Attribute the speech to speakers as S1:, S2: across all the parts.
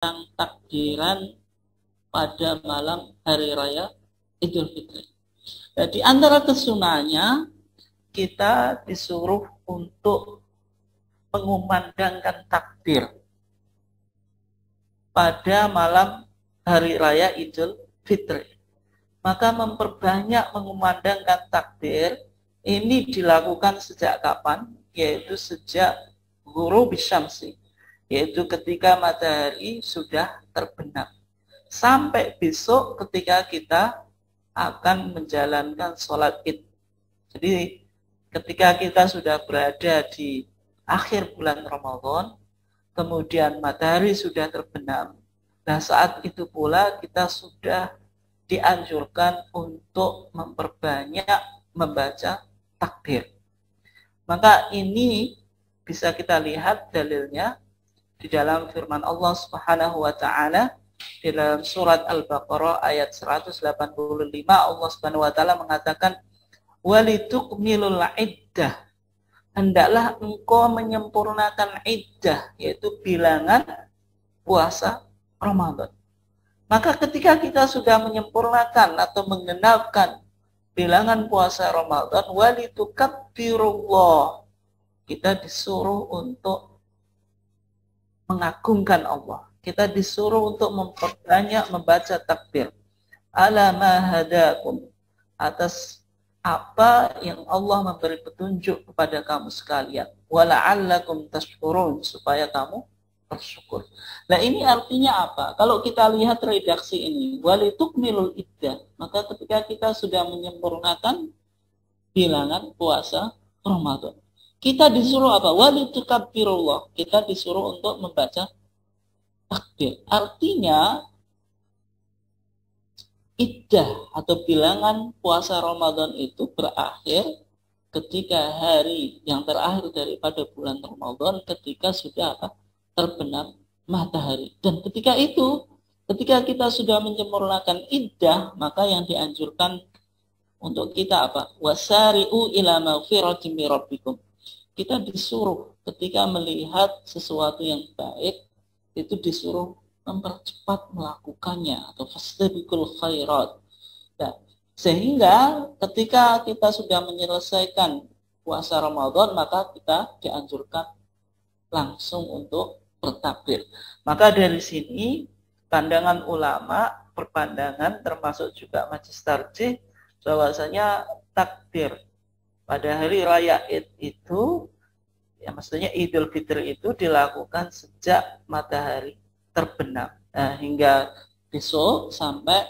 S1: tentang takbiran pada malam hari raya Idul Fitri. Jadi antara kesunahnya kita disuruh untuk mengumandangkan takbir pada malam hari raya Idul Fitri. Maka memperbanyak mengumandangkan takbir ini dilakukan sejak kapan? Yaitu sejak ghurub syamsi, yaitu ketika matahari sudah terbenam, sampai besok ketika kita akan menjalankan sholat id. Jadi ketika kita sudah berada di akhir bulan Ramadan, kemudian matahari sudah terbenam, nah saat itu pula kita sudah dianjurkan untuk memperbanyak membaca takbir. Maka ini bisa kita lihat dalilnya di dalam firman Allah Subhanahu wa taala di dalam surat Al-Baqarah ayat 185. Allah Subhanahu wa taala mengatakan walitukmilul iddah, hendaklah engkau menyempurnakan iddah, yaitu bilangan puasa Ramadan. Maka ketika kita sudah menyempurnakan atau menggenapkan bilangan puasa Ramadan, walitukabbirullah, kita disuruh untuk mengagungkan Allah. Kita disuruh untuk memperbanyak membaca takbir. Ala ma hadakum, atas apa yang Allah memberi petunjuk kepada kamu sekalian. Wala'allakum tashkurun, supaya kamu bersyukur. Nah ini artinya apa? Kalau kita lihat redaksi ini, walitukmilul iddah, maka ketika kita sudah menyempurnakan bilangan puasa Ramadan, kita disuruh apa? Walitukabbirullah, kita disuruh untuk membaca takbir. Artinya iddah atau bilangan puasa Ramadan itu berakhir ketika hari yang terakhir daripada bulan Ramadan, ketika sudah apa? Terbenam matahari. Dan ketika itu, ketika kita sudah menyempurnakan iddah, maka yang dianjurkan untuk kita apa? Wasari'u ila maghfiratin min rabbikum. Kita disuruh ketika melihat sesuatu yang baik, itu disuruh mempercepat melakukannya, atau fastabiqul khairat. Nah, sehingga ketika kita sudah menyelesaikan puasa Ramadan, maka kita dianjurkan langsung untuk bertakbir. Maka dari sini pandangan ulama, perpandangan termasuk juga majelis tarjih, bahwasanya takbir pada hari raya Id itu, ya maksudnya Idul Fitri itu dilakukan sejak matahari terbenam, nah, hingga besok sampai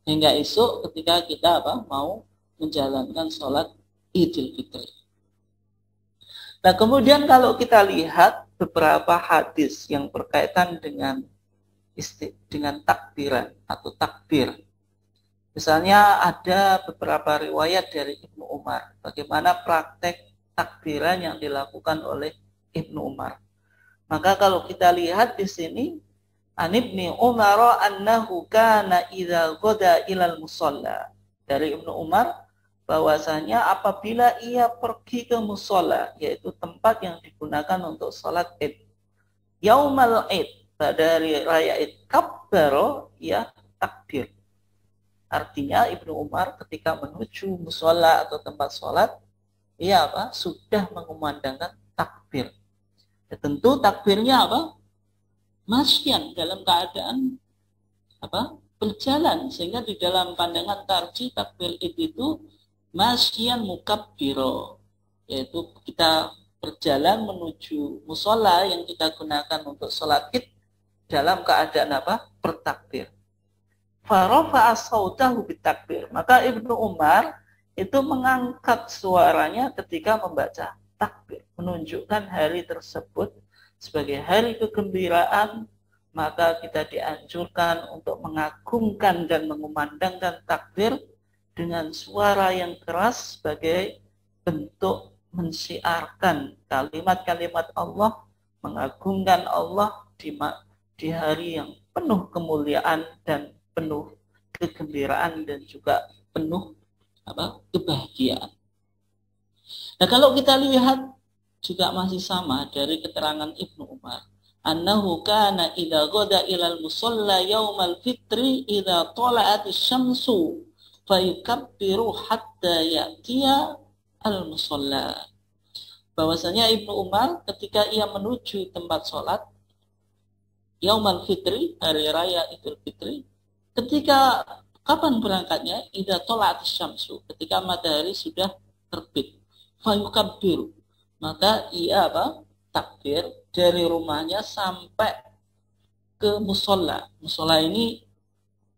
S1: hingga esok ketika kita mau menjalankan sholat Idul Fitri. Nah kemudian kalau kita lihat beberapa hadis yang berkaitan dengan takbiran atau takbir. Misalnya ada beberapa riwayat dari Ibnu Umar, bagaimana praktek takbiran yang dilakukan oleh Ibnu Umar. Maka kalau kita lihat di sini, an Ibnu Umar annahu kana idza ghada ilal musalla. Dari Ibnu Umar bahwasanya apabila ia pergi ke musalla, yaitu tempat yang digunakan untuk salat Id, yaumal Id, pada hari raya Id, kabbaro, ya takbir. Artinya Ibnu Umar ketika menuju musalla atau tempat sholat, ia sudah mengumandangkan takbir. Ya, tentu takbirnya masyian, dalam keadaan berjalan, sehingga di dalam pandangan tarjih takbir itu masyian mukabbiro, yaitu kita berjalan menuju musalla yang kita gunakan untuk sholat Id dalam keadaan bertakbir. Farafa'a sautahu bitakbir. Maka Ibnu Umar itu mengangkat suaranya ketika membaca takbir, menunjukkan hari tersebut sebagai hari kegembiraan. Maka kita dianjurkan untuk mengagungkan dan mengumandangkan takbir dengan suara yang keras sebagai bentuk mensiarkan kalimat-kalimat Allah, mengagungkan Allah di hari yang penuh kemuliaan dan penuh kegembiraan dan juga penuh kebahagiaan. Nah kalau kita lihat juga masih sama dari keterangan Ibnu Umar, annahu kana idza ghada ila al-musalla yaumal fitri idza tala'at asy-syamsu fayukabbiru hatta ya'tiya al-musalla. Bahwasanya Ibnu Umar ketika ia menuju tempat sholat yaumal fitri, hari raya Idul Fitri, ketika kapan berangkatnya? Idza tala'at asy-syamsu, ketika matahari sudah terbit. Fayukabbiru, maka ia takbir dari rumahnya sampai ke musola. Musola ini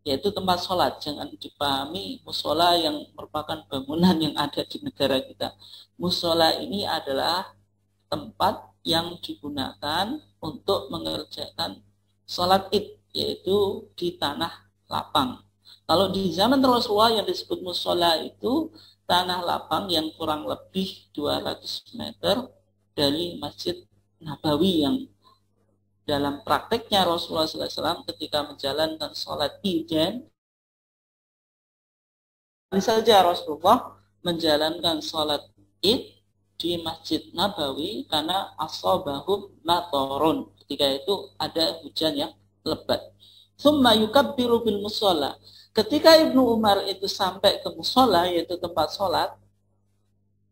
S1: yaitu tempat sholat. Jangan dipahami musola yang merupakan bangunan yang ada di negara kita. Musola ini adalah tempat yang digunakan untuk mengerjakan sholat id, yaitu di tanah lapang. Kalau di zaman Rasulullah yang disebut musola itu tanah lapang yang kurang lebih 200 meter dari Masjid Nabawi, yang dalam prakteknya Rasulullah SAW ketika menjalankan sholat Id, saja Rasulullah menjalankan sholat Id di Masjid Nabawi karena asabahum matorun, ketika itu ada hujan yang lebat. Tsumma yukabbiru bil musholla, ketika Ibnu Umar itu sampai ke musholla, yaitu tempat sholat,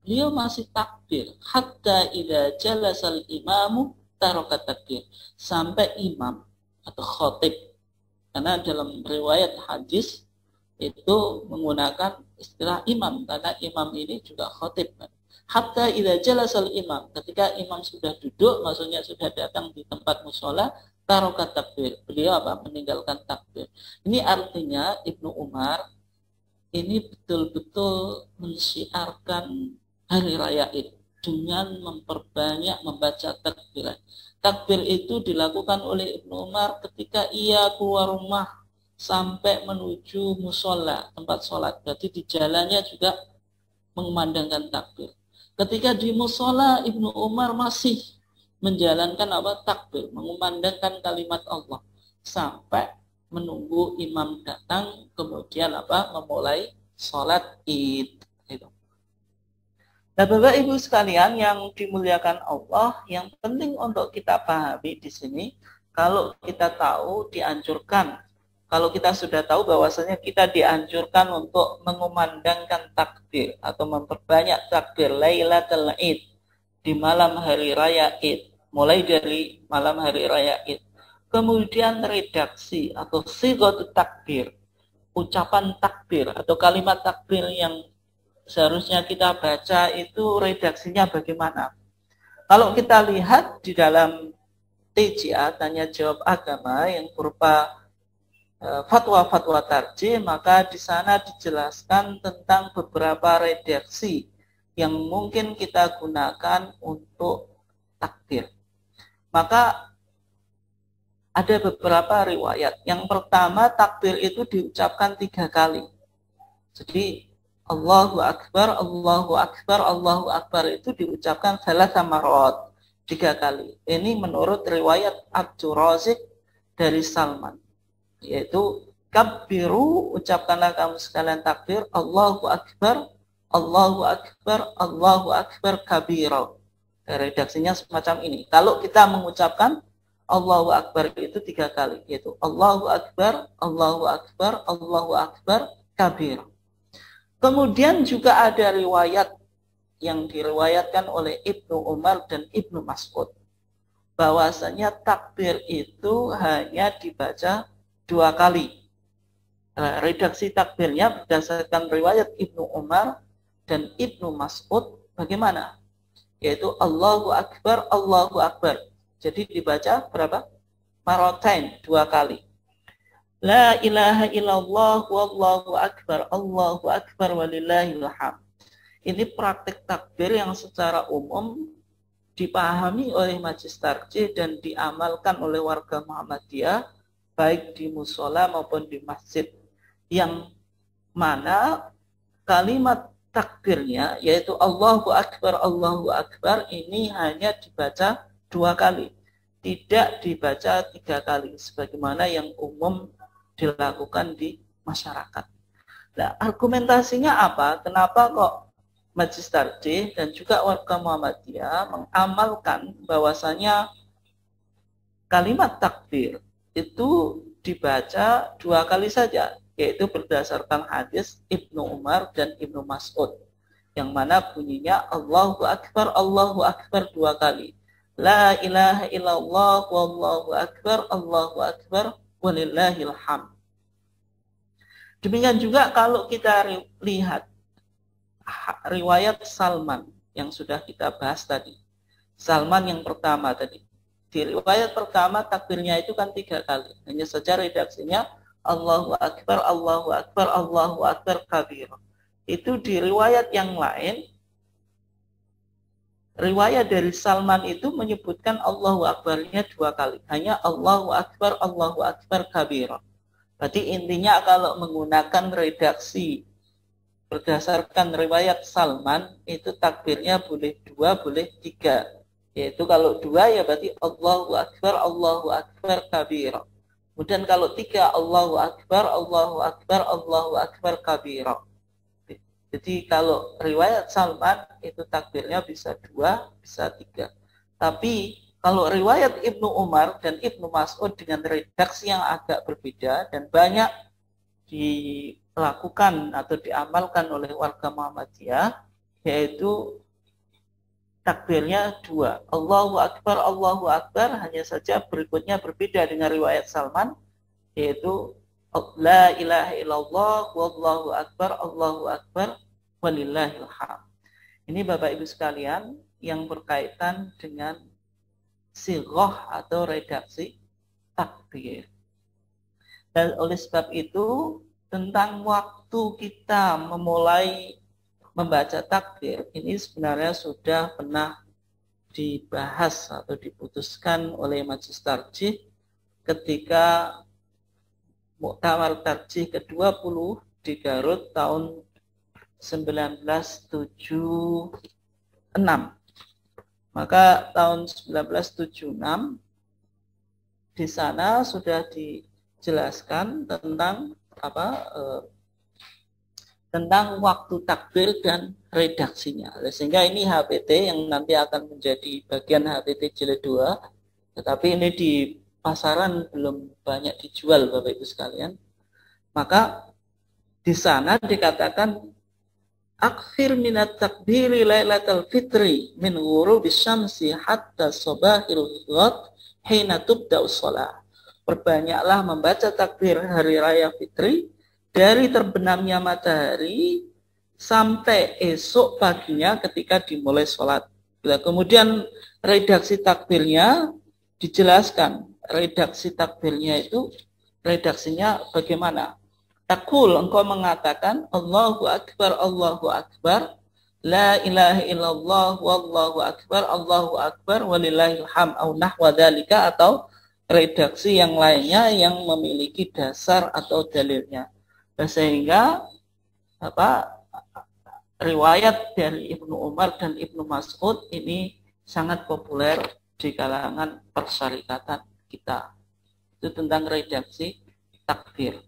S1: beliau masih takbir hatta idza jalasal imamu taraka takbir, sampai imam atau khatib, karena dalam riwayat hadis itu menggunakan istilah imam karena imam ini juga khatib. Hatta idza jalasal imam, ketika imam sudah duduk, maksudnya sudah datang di tempat mushola, taraka takbir, beliau meninggalkan takbir. Ini artinya Ibnu Umar ini betul-betul mensyiarkan hari raya Id dengan memperbanyak membaca takbiran. Takbir itu dilakukan oleh Ibnu Umar ketika ia keluar rumah sampai menuju musola, tempat sholat. Berarti di jalannya juga mengumandangkan takbir. Ketika di musola, Ibnu Umar masih menjalankan takbir, mengumandangkan kalimat Allah sampai menunggu imam datang, kemudian memulai sholat Id. Gitu. Nah, Bapak Ibu sekalian yang dimuliakan Allah, yang penting untuk kita pahami di sini, kalau kita tahu dianjurkan, kalau kita sudah tahu bahwasanya kita dianjurkan untuk mengumandangkan takbir atau memperbanyak takbir Lailatul Id di malam hari raya Id, mulai dari malam hari raya Id. Kemudian redaksi atau sighatut takbir, ucapan takbir atau kalimat takbir yang seharusnya kita baca itu redaksinya bagaimana. Kalau kita lihat di dalam TJA, tanya jawab agama, yang berupa fatwa-fatwa tarjih, maka di sana dijelaskan tentang beberapa redaksi yang mungkin kita gunakan untuk takbir. Maka ada beberapa riwayat. Yang pertama, takbir itu diucapkan 3 kali. Jadi Allahu Akbar, Allahu Akbar, Allahu Akbar itu diucapkan thalatha marrat, 3 kali. Ini menurut riwayat Abdur Razik dari Salman, yaitu kabbiru, ucapkanlah kamu sekalian takbir, Allahu Akbar, Allahu Akbar, Allahu Akbar kabira. Redaksinya semacam ini. Kalau kita mengucapkan Allahu Akbar itu 3 kali, yaitu Allahu Akbar, Allahu Akbar, Allahu Akbar kabira. Kemudian juga ada riwayat yang diriwayatkan oleh Ibnu Umar dan Ibnu Mas'ud, bahwasanya takbir itu hanya dibaca 2 kali. Redaksi takbirnya berdasarkan riwayat Ibnu Umar dan Ibnu Mas'ud bagaimana? Yaitu Allahu Akbar, Allahu Akbar. Jadi dibaca berapa? Maratain, 2 kali. La ilaha illallah wallahu akbar, Allahu akbar walillahil hamd. Ini praktik takbir yang secara umum dipahami oleh Majelis Tarjih dan diamalkan oleh warga Muhammadiyah baik di musola maupun di masjid, yang mana kalimat takbirnya yaitu Allahu Akbar ini hanya dibaca 2 kali, tidak dibaca 3 kali sebagaimana yang umum dilakukan di masyarakat. Nah, argumentasinya apa? Kenapa kok Majelis Tarjih dan juga warga Muhammadiyah mengamalkan bahwasanya kalimat takbir itu dibaca 2 kali saja, yaitu berdasarkan hadis Ibnu Umar dan Ibnu Mas'ud, yang mana bunyinya Allahu Akbar 2 kali. La ilaha illallah wallahu akbar walillahil hamd. Demikian juga kalau kita lihat riwayat Salman yang sudah kita bahas tadi. Salman yang pertama tadi. Di riwayat pertama takbirnya itu kan 3 kali. Hanya saja redaksinya Allahu Akbar kabir. Itu di riwayat yang lain, riwayat dari Salman itu menyebutkan Allahu Akbarnya 2 kali. Hanya Allahu Akbar kabir. Berarti intinya kalau menggunakan redaksi berdasarkan riwayat Salman, itu takbirnya boleh 2, boleh 3. Yaitu kalau 2 ya berarti Allahu Akbar kabir. Kemudian kalau 3 Allahu Akbar kabir. Jadi kalau riwayat Salman itu takbirnya bisa 2, bisa 3. Tapi kalau riwayat Ibnu Umar dan Ibnu Mas'ud dengan redaksi yang agak berbeda dan banyak dilakukan atau diamalkan oleh warga Muhammadiyah, yaitu takbirnya 2. Allahu Akbar, hanya saja berikutnya berbeda dengan riwayat Salman, yaitu La ilaha illallah wallahu akbar walillahil hamd. Ini Bapak Ibu sekalian yang berkaitan dengan sighah atau redaksi takbir. Dan oleh sebab itu tentang waktu kita memulai membaca takbir ini sebenarnya sudah pernah dibahas atau diputuskan oleh Majelis Tarjih ketika Muktamar Tarjih ke-20 di Garut tahun 1976. Maka tahun 1976 di sana sudah dijelaskan tentang tentang waktu takbir dan redaksinya. Sehingga ini HPT yang nanti akan menjadi bagian HPT jilid 2, tetapi ini di pasaran belum banyak dijual Bapak Ibu sekalian. Maka di sana dikatakan akhir minat takbiri lailatul fitri min ghurubis syamsi hatta sabahil ghad hina tubda'us shalah. Perbanyaklah membaca takbir hari raya fitri dari terbenamnya matahari sampai esok paginya ketika dimulai sholat. Kemudian redaksi takbirnya dijelaskan. Redaksi takbirnya itu redaksinya bagaimana? Takul, engkau mengatakan Allahu Akbar la ilaha illallah wallahu akbar walillahil hamd au nahwa dzalika, atau redaksi yang lainnya yang memiliki dasar atau dalilnya. Sehingga riwayat dari Ibnu Umar dan Ibnu Mas'ud ini sangat populer di kalangan persyarikatan kita. Itu tentang redaksi takbir.